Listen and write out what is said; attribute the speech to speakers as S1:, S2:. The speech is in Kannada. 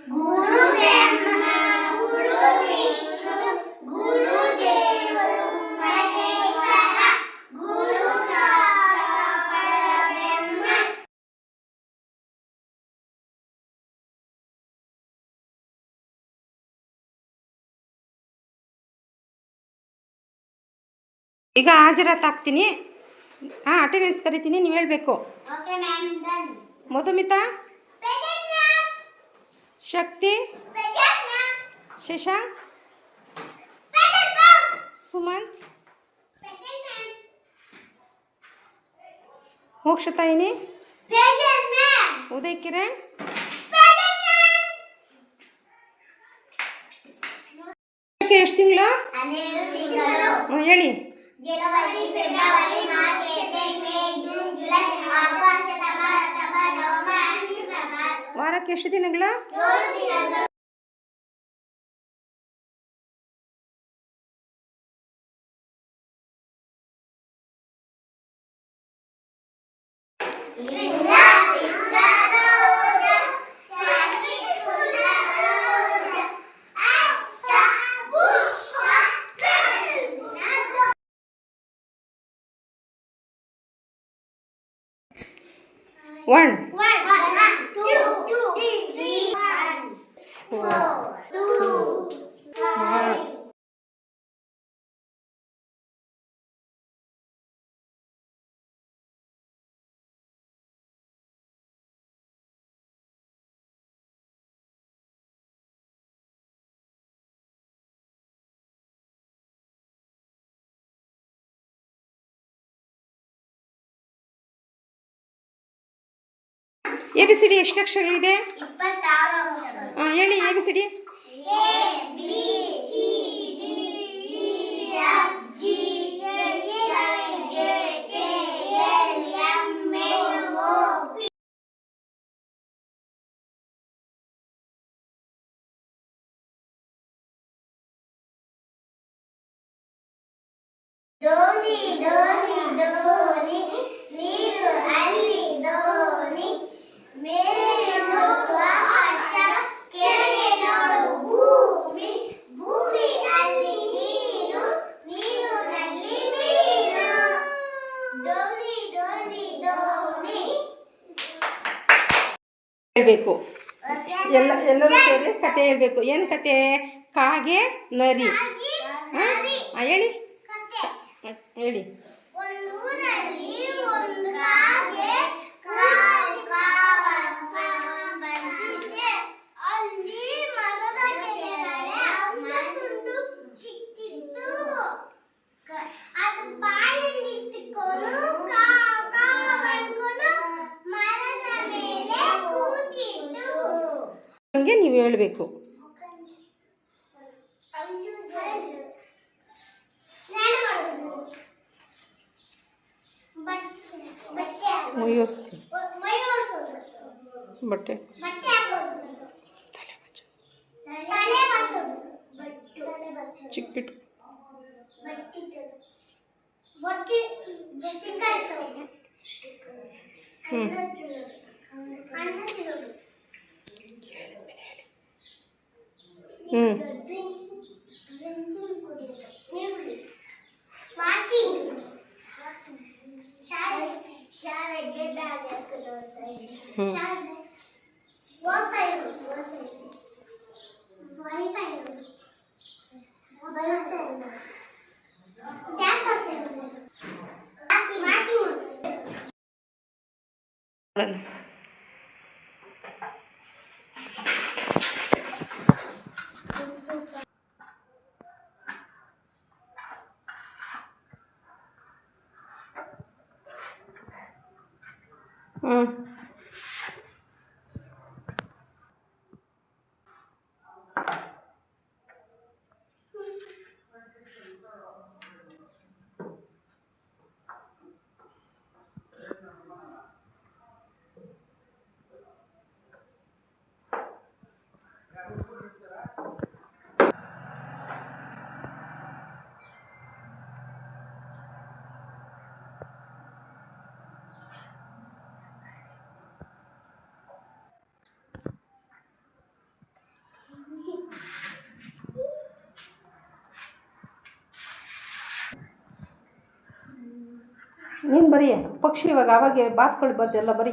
S1: ಗುರು ಬ್ರಹ್ಮ ಗುರು ವಿಷ್ಣು ಗುರು ದೇವರು ಮಹೇಶ್ವರ ಗುರು ಸಾಕ್ಷಾತ್ ಪರಬ್ರಹ್ಮ.
S2: ಈಗ ಹಾಜರಾತ್ ಹಾಕ್ತೀನಿ. ಅಟೆಂಡೆನ್ಸ್ ಕರಿತೀನಿ, ನೀವು ಹೇಳಬೇಕು. ಮಧುಮಿತಾ, ಶಕ್ತಿ, ಶಶಾಂಕ್, ಸುಮಂತ್, ಮೋಕ್ಷತಾಯಿನಿ, ಉದಯ್ ಕಿರಣ್, ಎಷ್ಟು ತಿಂಗಳು ಹೇಳಿ.
S1: ಜನವರಿ, ಫೆಬ್ರವರಿ, March, April, May, June, July, August, September, October, November, December.
S2: ವಾರಕ್ಕೆ ಎಷ್ಟು ದಿನಗಳು?
S1: 7 ದಿನಗಳು.
S2: One,
S1: 2, 3, 4, 2, 5.
S2: ABCD ಎಷ್ಟು ಅಕ್ಷರಗಳಿದೆ?
S1: 26 ಅಕ್ಷರಗಳು.
S2: ಹೇಳಿ ABCD.
S1: A B C D E F G H I J K L M N O P. ದೋಣಿ ದೋಣಿ ದೋಣಿ ನೀರು ಅಲ್ಲಿ ದೋಣಿ ಮೇಲೆ ನೋಡು ಆಕಾಶ ಕೆಳಗೆ ನೋಡು ಭೂಮಿ ಭೂಮಿ ಅಲ್ಲಿ ನೀರು ನೀರಿನಲ್ಲಿ ಮೀನು ದೋಣಿ ದೋಣಿ ದೋಣಿ.
S2: ಹೇಳಬೇಕು. ಎಲ್ಲರೂ ಸೇರಿ ಕತೆ ಹೇಳಬೇಕು. ಏನು ಕತೆ? ಕಾಗೆ ನರಿ. ಹೇಳಿ ಹೇಳಿ.
S1: ಒಂದೂರಲ್ಲಿ ಒಂದು ಕಾಗೆ ಕಾವಂತ ಬಂದಿದೆ. ಅಲ್ಲಿ ಮರದ ಕೆಳಗಡೆ ಹಂಸ ತುಂಡು ಚಿಕ್ಕಿತ್ತು. ಅದು ಬಾಯಲ್ಲಿ ಇಟ್ಟುಕೊಂಡು ಕಾವನ್ಕೊಂಡು ಮರದ ಮೇಲೆ ಕೂತಿತ್ತು.
S2: ಹಂಗೆ ನೀವು ಹೇಳಬೇಕು. ಬಟ್ಟೆ ಚಿಕ್ಕಿಟ್ಟು
S1: ಶಾಲೆಗೆ ಬ್ಯಾಗ್ ಹಾಕೊಂಡು ಓದ್ತಾ ಇರೋದು ಬರೀತಾ ಇರೋದು ಬರೀತಾ ಇರೋದು ಡ್ಯಾನ್ಸ್ ಆಡ್ತಾ ಇರೋದು
S2: ನೀನು ಬರೀ ಪಕ್ಷಿ ಇವಾಗ ಅವಾಗೆ ಬಾತ್ಗಳು ಬಂದೆಲ್ಲ ಬರೀ